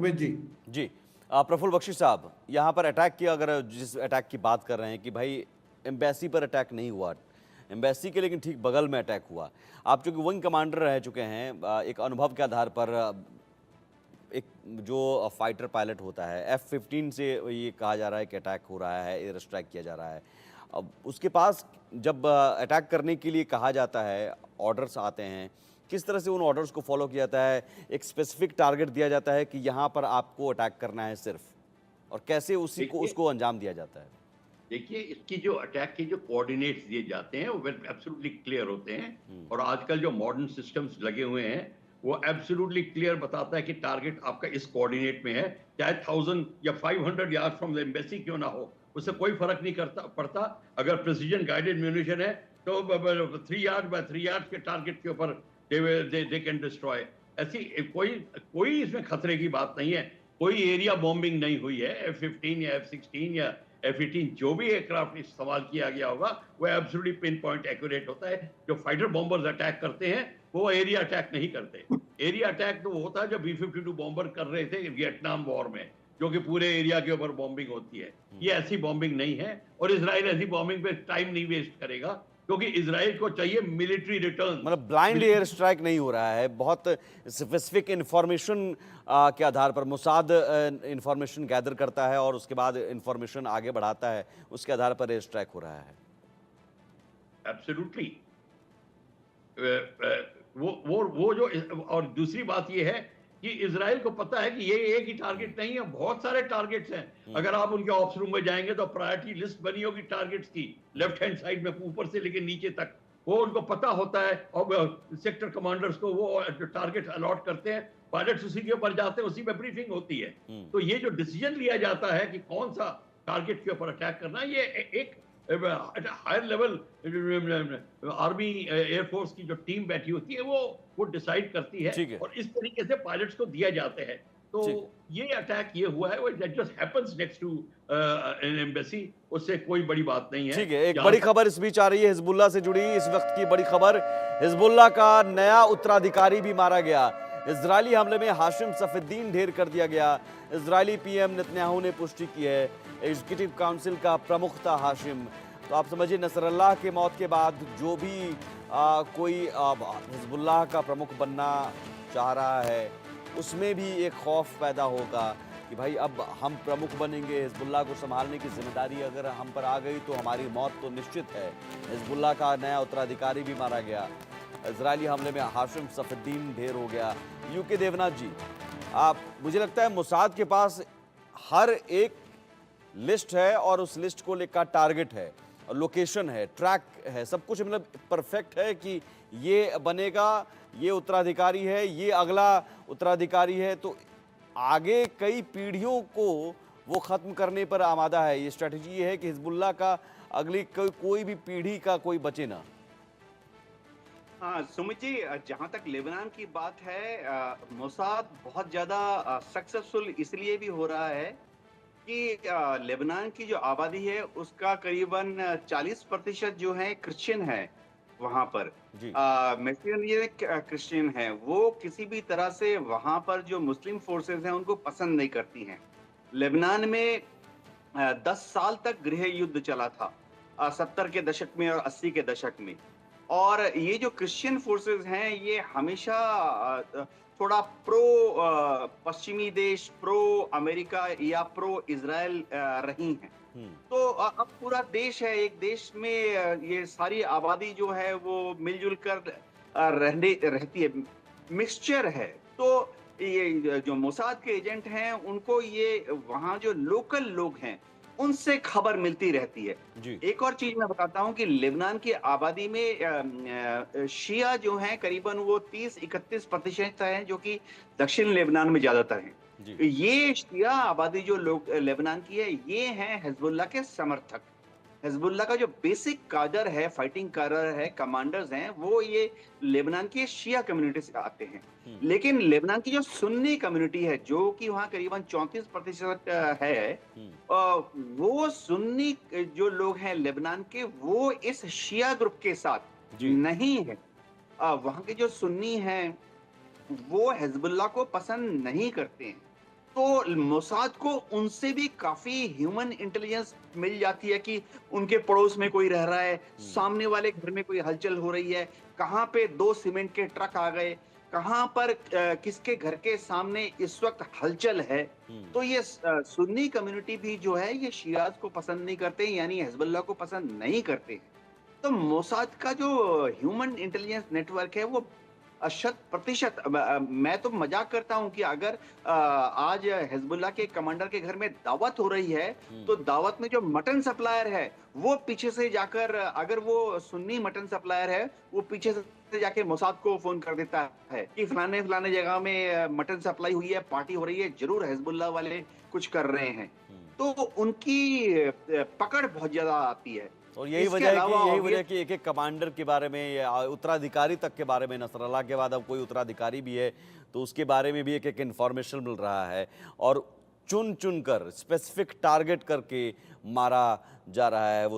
With जी। जी। प्रफुल्ल बख्शी साहब, यहाँ पर अटैक की, अगर जिस अटैक की बात कर रहे हैं कि भाई एम्बेसी पर अटैक नहीं हुआ, एम्बेसी के लेकिन ठीक बगल में अटैक हुआ। आप चूंकि विंग कमांडर रह चुके हैं, एक अनुभव के आधार पर, एक जो फाइटर पायलट होता है F-15 से ये कहा जा रहा है कि अटैक हो रहा है, एयर स्ट्राइक किया जा रहा है। अब उसके पास जब अटैक करने के लिए कहा जाता है, ऑर्डर्स आते हैं, किस तरह से उन ऑर्डर्स को फॉलो किया जाता है? एक स्पेसिफिक टारगेट दिया जाता है कि यहाँ पर आपको अटैक करना है सिर्फ, और कैसे उसी को देखिए उसको अंजाम दिया जाता है? देखिए इसकी जो अटैक के जो कोऑर्डिनेट्स दिए जाते हैं वो एब्सोल्युटली क्लियर होते हैं, और आजकल जो मॉडर्न सिस्टम्स लगे हुए हैं वो एब्सोल्युटली क्लियर बताता है कि टारगेट आपका इस कोऑर्डिनेट में है, चाहे 1000 या 500 यार्ड फ्रॉम द एम्बेसी क्यों ना हो, उससे कोई फर्क नहीं करता पड़ता। अगर प्रिसीजन गाइडेड म्यूनिशन है तो 3 यार्ड बाय 3 यार्ड के टारगेट के ऊपर दे कैन डिस्ट्रॉय। ऐसी कोई कोई इसमें खतरे की बात नहीं है। कोई एरिया बॉम्बिंग नहीं हुई है। F-15 या F-16 या F-18 जो भी एयरक्राफ्ट इस्तेमाल किया गया होगा वो एब्सोल्युटली पिन पॉइंट एक्यूरेट होता है। जो फाइटर बॉम्बर्स अटैक करते हैं वो एरिया अटैक नहीं करते। एरिया अटैक तो वो होता है जो B-52 बॉम्बर कर रहे थे वियतनाम वॉर में, जो कि पूरे एरिया के ऊपर बॉम्बिंग होती है। ये ऐसी बॉम्बिंग नहीं है, और इजराइल ऐसी बॉम्बिंग पे टाइम नहीं वेस्ट करेगा, क्योंकि इजराइल को चाहिए मिलिट्री रिटर्न। मतलब ब्लाइंड एयर स्ट्राइक नहीं हो रहा है, बहुत स्पेसिफिक इंफॉर्मेशन के आधार पर मोसाद इंफॉर्मेशन गैदर करता है और उसके बाद इंफॉर्मेशन आगे बढ़ाता है, उसके आधार पर एयर स्ट्राइक हो रहा है। एब्सोल्युटली। वो जो और दूसरी बात ये है कि इजराइल को पता है कि ये एक ही टारगेट नहीं है, बहुत सारे टारगेट्स हैं। अगर आप उनके ऑप्स रूम में जाएंगे तो प्रायोरिटी लिस्ट बनी होगी टारगेट्स की, लेफ्ट हैंड साइड में ऊपर से लेकर नीचे तक। वो उनको पता होता है, और सेक्टर कमांडर्स को वो टारगेट अलॉट करते हैं, पायलट्स उसी के ऊपर जाते हैं, उसी में ब्रीफिंग होती है। तो ये जो डिसीजन लिया जाता है कि कौन सा टारगेट के ऊपर अटैक करना, ये एक हायर लेवल आर्मी एयरफोर्स की जो टीम बैठी होती है वो डिसाइड करती है, ठीक है। और इस तरीके से पायलट्स को दिया जाते हैं। तो ठीक। ये अटैक ये हुआ है, वो just happens next to an embassy, उससे कोई बड़ी बात नहीं है। ठीक है, एक जहां बड़ी तक खबर इस बीच आ रही है हिजबुल्लाह से जुड़ी। इस वक्त की बड़ी खबर, हिजबुल्लाह का नया उत्तराधिकारी भी मारा गया। इजरायली हमले में हाशिम सफीद्दीन ढेर कर दिया गया। इजरायली पीएम नेतन्याहू ने पुष्टि की है, एग्जीक्यूटिव काउंसिल का प्रमुख था हाशिम। तो आप समझिए, नसरल्लाह के मौत के बाद जो भी कोई हिजबुल्लाह का प्रमुख बनना चाह रहा है, उसमें भी एक खौफ पैदा होगा कि भाई अब हम प्रमुख बनेंगे, हिजबुल्लाह को संभालने की जिम्मेदारी अगर हम पर आ गई तो हमारी मौत तो निश्चित है। हिजबुल्लाह का नया उत्तराधिकारी भी मारा गया। इजरायली हमले में हाशिम सफीद्दीन ढेर हो गया। यूके देवनाथ जी, आप, मुझे लगता है मोसाद के पास हर एक लिस्ट है और उस लिस्ट को लेकर टारगेट है, लोकेशन है, ट्रैक है, सब कुछ मतलब परफेक्ट है कि ये बनेगा, ये उत्तराधिकारी है, ये अगला उत्तराधिकारी है। तो आगे कई पीढ़ियों को वो खत्म करने पर आमादा है। ये स्ट्रेटजी ये है कि हिजबुल्लाह का अगली कोई भी पीढ़ी का कोई बचे ना। हाँ सुमित जी, जहाँ तक लेबनान की बात है, मोसाद बहुत ज़्यादा सक्सेसफुल इसलिए भी हो रहा है कि लेबनान की जो आबादी है उसका करीबन 40% जो है क्रिश्चियन है वहाँ पर। जी। मेसियनिक क्रिश्चियन है, वो किसी भी तरह से वहाँ पर जो मुस्लिम फोर्सेस हैं उनको पसंद नहीं करती हैं। लेबनान में 10 साल तक गृह युद्ध चला था, 70 के दशक में और 80 के दशक में। और ये जो क्रिश्चियन फोर्सेस हैं ये हमेशा थोड़ा प्रो पश्चिमी देश, प्रो अमेरिका या प्रो इजराइल रही हैं। तो अब पूरा देश है, एक देश में ये सारी आबादी जो है वो मिलजुल कर रहती है, मिक्सचर है। तो ये जो मोसाद के एजेंट हैं उनको ये वहाँ जो लोकल लोग हैं उनसे खबर मिलती रहती है। जी। एक और चीज मैं बताता हूँ कि लेबनान की आबादी में शिया जो हैं करीबन वो 30-31% हैं, जो कि दक्षिण लेबनान में ज्यादातर हैं। जी। ये शिया आबादी जो लोग लेबनान की है, ये हैं हिजबुल्लाह के समर्थक। हिजबुल्लाह का जो बेसिक काडर है, फाइटिंग काडर है, कमांडर्स हैं, वो ये लेबनान की शिया कम्युनिटी से आते हैं। लेकिन लेबनान की जो सुन्नी कम्युनिटी है, जो कि वहाँ करीबन 34% है, वो सुन्नी जो लोग हैं लेबनान के, वो इस शिया ग्रुप के साथ नहीं है। वहाँ के जो सुन्नी हैं वो हिजबुल्लाह को पसंद नहीं करते हैं। तो मोसाद को उनसे भी काफी ह्यूमन इंटेलिजेंस मिल जाती है कि उनके पड़ोस में कोई रह रहा है, सामने वाले घर में कोई हलचल हो रही है, कहाँ पे 2 सीमेंट के ट्रक आ गए, कहाँ पर किसके घर के सामने इस वक्त हलचल है। तो ये सुन्नी कम्युनिटी भी जो है ये शियाज को पसंद नहीं करते, यानी हिजबुल्लाह को पसंद नहीं करते हैं। तो मोसाद का जो ह्यूमन इंटेलिजेंस नेटवर्क है वो शत प्रतिशत मैं तो मजाक करता हूं कि अगर आज हिजबुल्लाह के कमांडर के घर में दावत हो रही है तो दावत में जो मटन सप्लायर है वो पीछे से जाकर, अगर वो सुन्नी मटन सप्लायर है वो पीछे से जाके मोसाद को फोन कर देता है कि फलाने फलाने जगह में मटन सप्लाई हुई है, पार्टी हो रही है, जरूर हिजबुल्लाह वाले कुछ कर रहे हैं। तो उनकी पकड़ बहुत ज्यादा आती है। और यही इसके वजह है कि अलावा यही obvious- वजह है कि एक एक कमांडर के बारे में या उत्तराधिकारी तक के बारे में, नसरल्लाह के बाद अब कोई उत्तराधिकारी भी है तो उसके बारे में भी एक एक इन्फॉर्मेशन मिल रहा है और चुन चुन कर स्पेसिफिक टारगेट करके मारा जा रहा है वो